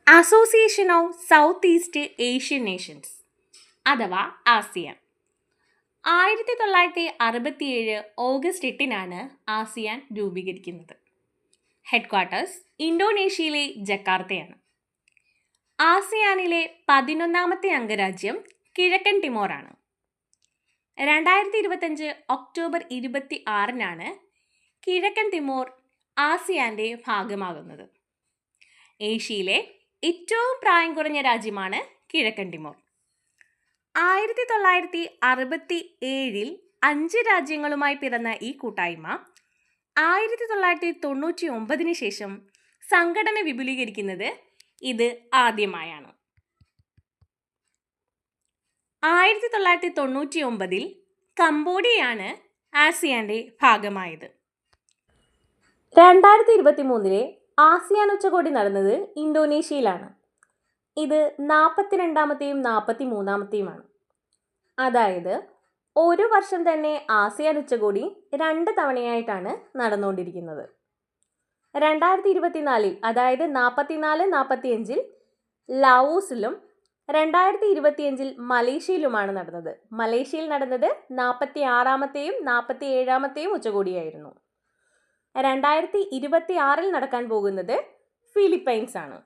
Association of south east Asian Nations അഥവാ ASEAN. 1967 August 8-നാണ് ASEAN രൂപീകരിക്കുന്നത്. Headquarters ഇന്തോനേഷ്യയിലെ ജക്കാർത്തയാണ്. ആസിയാനിലെ 11ാമത്തെ അംഗരാജ്യം കിഴക്കൻ ടിമോറാണ്. 2025 October 26-നാണ് കിഴക്കൻ തിമോർ ആസിയാന്റെ ഭാഗമാകുന്നത്. ഏഷ്യയിലെ ഏറ്റവും പ്രായം കുറഞ്ഞ രാജ്യമാണ് കിഴക്കൻ തിമോർ. 1967 5 രാജ്യങ്ങളുമായി പിറന്ന ഈ കൂട്ടായ്മ 1999 ശേഷം സംഘടന വിപുലീകരിക്കുന്നത് ഇത് ആദ്യമായാണ്. 1999 കംബോഡിയയാണ് ആസിയാന്റെ ഭാഗമായത്. 2023 ആസിയാൻ ഉച്ചകോടി നടന്നത് ഇന്തോനേഷ്യയിലാണ്. ഇത് 42ാമത്തെയും 43ാമത്തെയുമാണ്. അതായത് ഒരു വർഷം തന്നെ ആസിയാൻ ഉച്ചകോടി 2 തവണയായിട്ടാണ് നടന്നുകൊണ്ടിരിക്കുന്നത്. 2024 അതായത് 44-45 ലാവോസിലും 2025 മലേഷ്യയിലുമാണ് നടന്നത്. മലേഷ്യയിൽ നടന്നത് 46ാമത്തെയും 47ാമത്തെയും ഉച്ചകോടിയായിരുന്നു. 2026 നടക്കാൻ പോകുന്നത് ഫിലിപ്പൈൻസ് ആണ്.